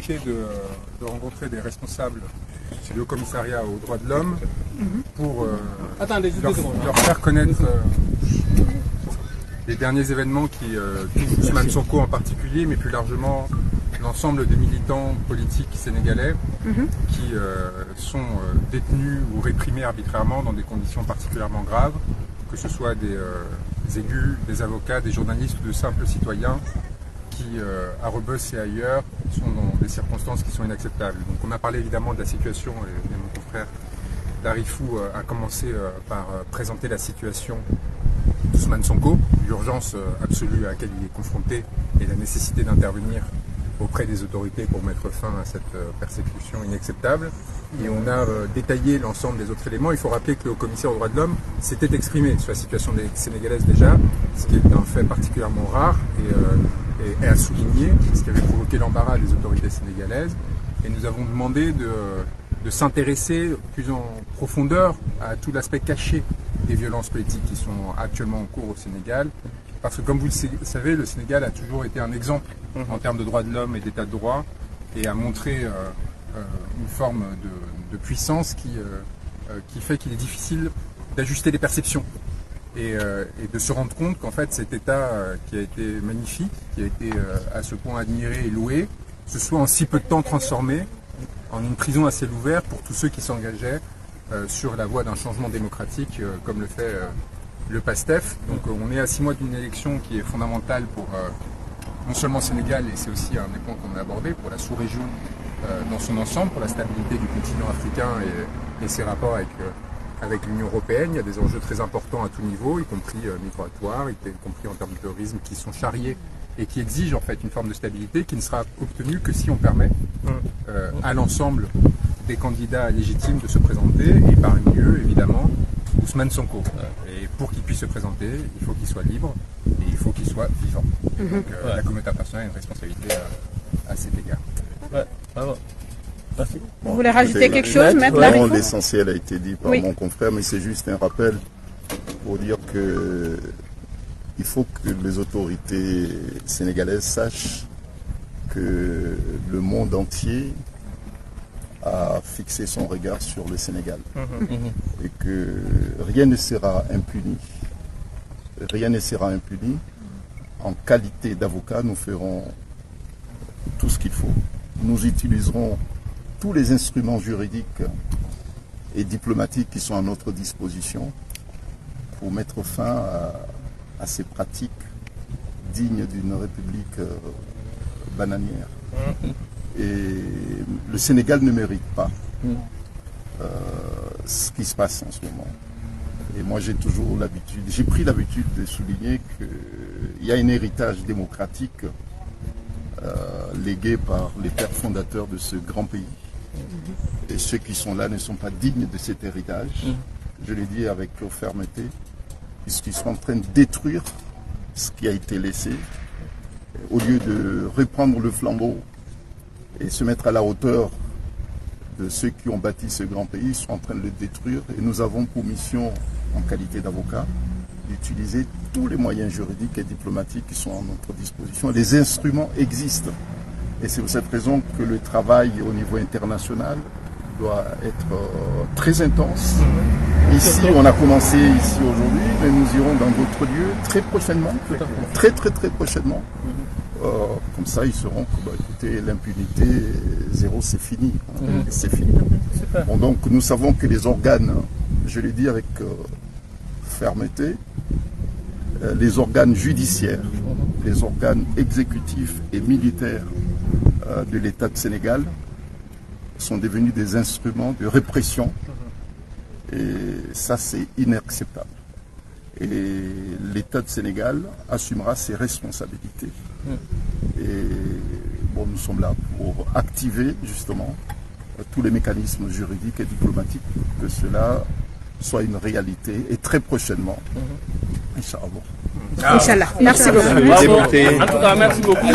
manqué de rencontrer des responsables du Haut-Commissariat aux droits de l'homme pour leur faire connaître les derniers événements qui touchent Ousmane Sonko en particulier, mais plus largement l'ensemble des militants politiques sénégalais qui sont détenus ou réprimés arbitrairement dans des conditions particulièrement graves, que ce soit des élus, des avocats, des journalistes ou de simples citoyens qui, à Rebeuss et ailleurs, sont dans des circonstances qui sont inacceptables. Donc on a parlé évidemment de la situation, et mon confrère Darifou a commencé par présenter la situation d'Ousmane Sonko, l'urgence absolue à laquelle il est confronté et la nécessité d'intervenir auprès des autorités pour mettre fin à cette persécution inacceptable. Et on a détaillé l'ensemble des autres éléments. Il faut rappeler que le Haut-Commissaire aux droits de l'homme s'était exprimé sur la situation des Sénégalaises déjà, ce qui est un fait particulièrement rare et à souligner, ce qui avait provoqué l'embarras des autorités sénégalaises. Et nous avons demandé de s'intéresser plus en profondeur à tout l'aspect caché des violences politiques qui sont actuellement en cours au Sénégal. Parce que comme vous le savez, le Sénégal a toujours été un exemple en termes de droits de l'homme et d'état de droit et a montré une forme de puissance qui fait qu'il est difficile d'ajuster les perceptions et de se rendre compte qu'en fait cet état qui a été magnifique, qui a été à ce point admiré et loué, se soit en si peu de temps transformé en une prison à ciel ouvert pour tous ceux qui s'engageaient sur la voie d'un changement démocratique comme le fait le PASTEF. Donc on est à 6 mois d'une élection qui est fondamentale pour non seulement le Sénégal, et c'est aussi un des points qu'on a abordé, pour la sous-région dans son ensemble, pour la stabilité du continent africain et ses rapports avec l'Union européenne. Il y a des enjeux très importants à tout niveau, y compris migratoires, y compris en termes de terrorisme, qui sont charriés et qui exigent en fait une forme de stabilité qui ne sera obtenue que si on permet à l'ensemble des candidats légitimes de se présenter, et parmi eux évidemment Ousmane Sonko. Et pour qu'il puisse se présenter, il faut qu'il soit libre et il faut qu'il soit vivant. Donc la communauté internationale a une responsabilité à cet égard. Ouais, bravo. Merci. Vous voulez rajouter quelque chose, Maître Darifou ? L'essentiel a été dit par mon confrère, mais c'est juste un rappel pour dire que il faut que les autorités sénégalaises sachent que le monde entier a fixé son regard sur le Sénégal et que rien ne sera impuni. Rien ne sera impuni. En qualité d'avocat, nous ferons tout ce qu'il faut. Nous utiliserons tous les instruments juridiques et diplomatiques qui sont à notre disposition pour mettre fin à ces pratiques dignes d'une république bananière. Et le Sénégal ne mérite pas ce qui se passe en ce moment. Et moi j'ai pris l'habitude de souligner qu'il y a un héritage démocratique légué par les pères fondateurs de ce grand pays. Et ceux qui sont là ne sont pas dignes de cet héritage. Je l'ai dit avec fermeté, puisqu'ils sont en train de détruire ce qui a été laissé, au lieu de reprendre le flambeau et se mettre à la hauteur de ceux qui ont bâti ce grand pays. Ils sont en train de le détruire et nous avons pour mission, en qualité d'avocat, d'utiliser tous les moyens juridiques et diplomatiques qui sont à notre disposition. Les instruments existent et c'est pour cette raison que le travail au niveau international doit être très intense. Ici, on a commencé ici aujourd'hui, mais nous irons dans d'autres lieux très prochainement, très prochainement. Comme ça, ils sauront que, écoutez, l'impunité zéro, c'est fini. C'est fini. Bon, donc, nous savons que les organes, je l'ai dit avec fermeté, les organes judiciaires, les organes exécutifs et militaires de l'État de Sénégal sont devenus des instruments de répression. Et ça, c'est inacceptable. Et l'État de Sénégal assumera ses responsabilités. Et bon, nous sommes là pour activer justement tous les mécanismes juridiques et diplomatiques pour que cela soit une réalité et très prochainement. Inch'Allah. Inch'Allah. Merci beaucoup. En tout cas, merci beaucoup.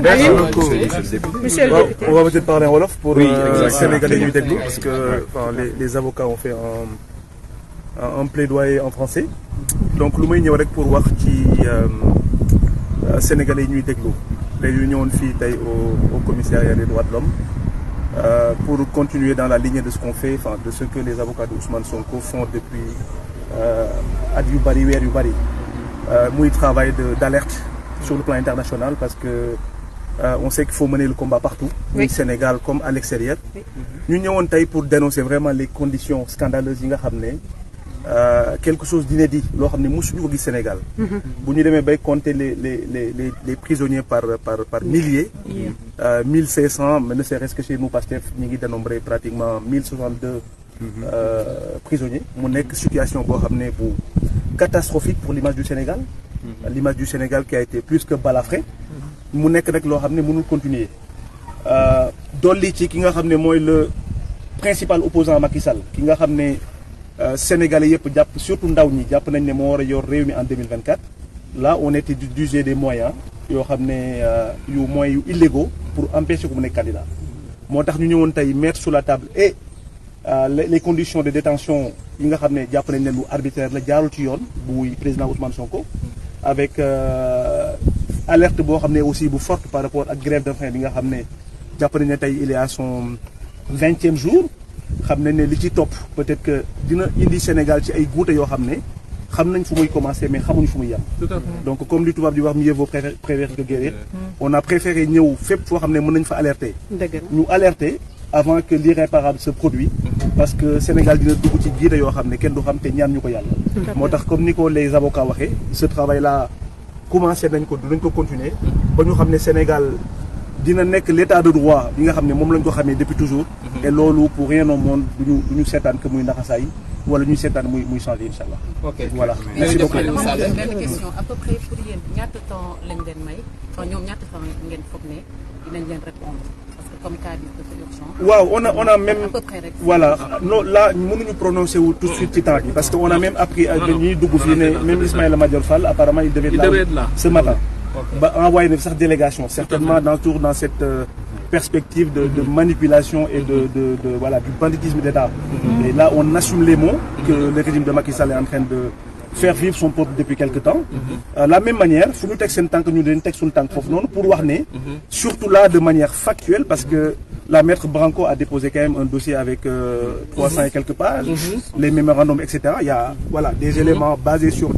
Merci beaucoup. Monsieur le député. On va peut-être parler en Wolof pour Sénégalais du Deglo, parce que les avocats ont fait un plaidoyer en français. Donc, lu may ñëw rek pour wax ci Sénégalais ñuy déglu tey yu ñëwoon fii tey au commissariat des droits de l'homme pour continuer dans la lignée de ce qu'on fait, enfin de ce que les avocats de Ousmane Sonko font depuis at yu bari weer yu bari muy travail d'alerte sur le plan international parce que on sait qu'il faut mener le combat partout, au Sénégal comme à l'extérieur. Ñu ñëwoon tey pour dénoncer vraiment les conditions scandaleuses yi nga xam ne quelque chose d'inédit loo xam ne mosuñu ko gis Sénégal. bu ñu demee bay compter les prisonniers par milliers. 1500 mais ne serait-ce que chez nous Pastef ñu ngi dénombré pratiquement 1062 prisonniers mu nekk situation boo xam ne bu catastrophique pour l'image du Sénégal. L'image du Sénégal qui a été plus que balafrée. mu nekk rek loo xam ne mënul continuer dolli ci ki nga xam ne mooy le principal opposant Macky Sall ki nga xam ne Sénégalais yëpp jàpp surtout ndaw ñi jàpp nañ ne moo war a yor réew mi en 2024 là on était d'user des moyens yoo xam ne moyens yu illégaux pour empêcher ko mu nekk candidat moo tax ñu ñëwoon tey mettre sur la table et les conditions de détention yi nga xam ne jàpp nañ ne lu arbitraire la jaarul ci yoon bu président Ousmane Sonko avec alerte boo xam ne aussi bu forte par rapport ak grève de faim bi nga xam ne jàpp nañ ne tey il est à son 20e jour xam nañ ne li ci topp peut-être que dina indi Sénégal ci ay guute yoo xam ne xam nañ fu muy commencer mais xamuñu fu muy yem. Donc comme li tubaab di wax mieux vaut prévenir que guérir. On a préféré ñëw fépp foo xam ne mën nañ fa alerter. ñu alerter avant que l'irréparable se produise parce que Sénégal dina dugg ci guute yoo xam ne kenn du xam te ñaan ñu ko yàlla. moo tax comme ni ko les avocats waxee ce travail là commencé nañ ko continuer ba ñu xam ne Sénégal dina nekk l'état de droit bi nga xam ne moom lañ ko xamee depuis toujours. et loolu pour rien au monde du ñu seetaan que muy naxasaay wala ñuy seetaan muy changer incha allah. ok voilà merci beaucoup. benn question à peu près pour yéen ñaata temps lañ leen may enfin ñoom ñaata temps ngeen foog ne dinañ leen répondre parce que comme cas bi dafa urgent. waaw on a même à peu près rek. voilà non là mënuñu prononcer wu tout de suite ci temps bi parce que on a même appris ñuy dugg fii ne même Ismaïla Madior Fall apparemment il devait être là ce matin. ba envoyé na sax délégation certainement toujours dans cette perspective de manipulation et de voilà du banditisme d'État. Et là on assume les mots que le régime de Macky Sall est en train de faire vivre son peuple depuis quelque temps. La même manière fu ñu teg seen tànk ñu leen teg suñu tànk foofu noonu pour wax ne surtout là de manière factuelle parce que la maître Branco a déposé quand même un dossier avec 300 et quelques pages, les mémorandums etc. Il y a voilà des éléments basés sur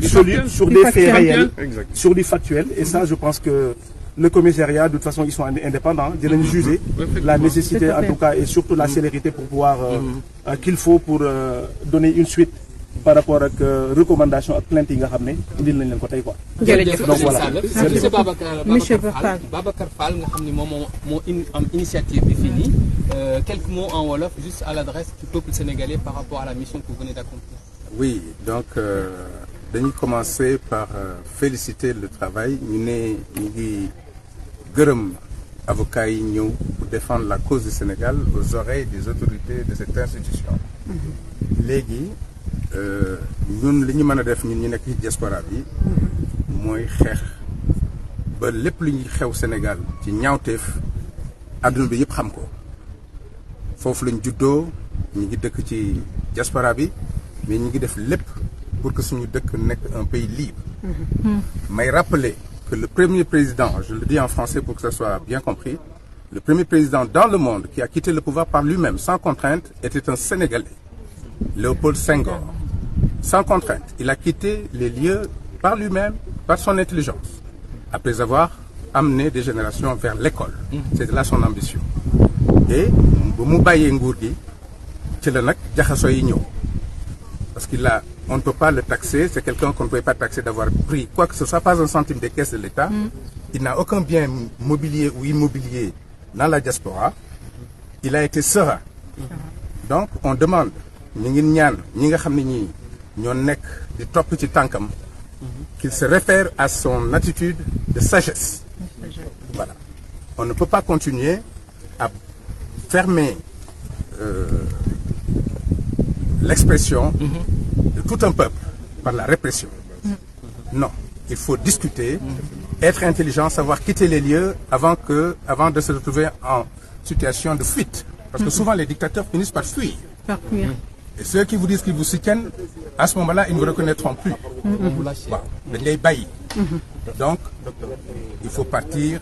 sur des faits réels, sur du factuel et ça je pense que le commissariat de toute façon ils sont indépendants dinañ juger la nécessité en tout cas et surtout la célérité pour pouvoir qu'il faut pour donner une suite par rapport ak recommandation ak plainte yi nga xam ne indil nañ leen ko tey quoi. jërëjëf donc voilà monsieur Babacar Fall nga xam ni moom moo am initiative bi fii nii quelques mots en wolof juste à l'adresse du peuple sénégalais par rapport à la mission que vous venez d'accomplir. Oui donc dañuy commencer par féliciter le travail ñu ngi gërëm avocats yi ñëw pour défendre la cause du Sénégal aux oreilles des autorités de cette institution. léegi ñun li ñu mën a def ñun ñu nekk ci diaspora bi mooy xeex ba lépp lu ñuy xew Sénégal ci ñaawteef àdduna bi yëpp xam ko foofu lañ juddoo ñu ngi dëkk ci diaspora bi mais ñu ngi def lépp pour que suñu dëkk nekk un pays libre. may rappeler que le premier président, je le dis en français pour que ça soit bien compris, le premier président dans le monde qui a quitté le pouvoir par lui-même sans contrainte était un Sénégalais, Léopold Senghor. Sans contrainte, il a quitté les lieux par lui-même, par son intelligence, après avoir amené des générations vers l'école. C'était là son ambition. Et bu mu bàyyee nguur gi ci la nag jaxasoo yi ñëw parce on ne peut pas le taxer, c'est quelqu'un qu'on ne peut pas taxer d'avoir pris quoi que ce soit, pas un centime des caisses de l'État. Il n'a aucun bien mobilier ou immobilier dans la diaspora. Il a été serein. Donc on demande ñi ngi ñaan ñi nga xam ne ñi ñoo nekk di topp ci tànkam qu'il se réfère à son attitude de sagesse. Voilà. On ne peut pas continuer à fermer l'expression de tout un peuple par la répression. Non, il faut discuter, être intelligent, savoir quitter les lieux avant de se retrouver en situation de fuite. Parce que souvent les dictateurs finissent par fuir. Et ceux qui vous disent qu'ils vous soutiennent, à ce moment-là, ils ne vous reconnaîtront plus. Dañ lay bàyyi. Donc, il faut partir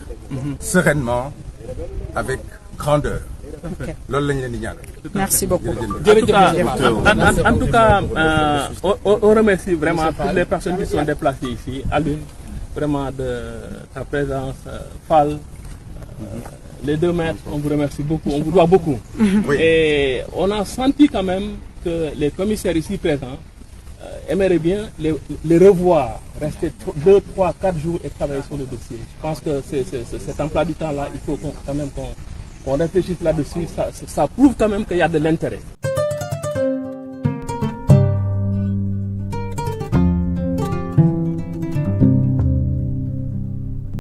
sereinement, avec grandeur. loolu lañ leen di ñaan. Merci beaucoup. En tout cas, on remercie vraiment toutes les personnes qui sont déplacées ici. Alun, vraiment de ta présence, Fall, les deux maîtres, on vous remercie beaucoup, on vous doit beaucoup. Oui. Et on a senti quand même que les commissaires ici présents aimeraient bien les revoir, rester 2, 3, 4 jours et travailler sur le dossier. Je pense que cet emploi du temps-là, il faut quand même qu'on réfléchisse là-dessus. Ça prouve quand même qu'il y a de l'intérêt.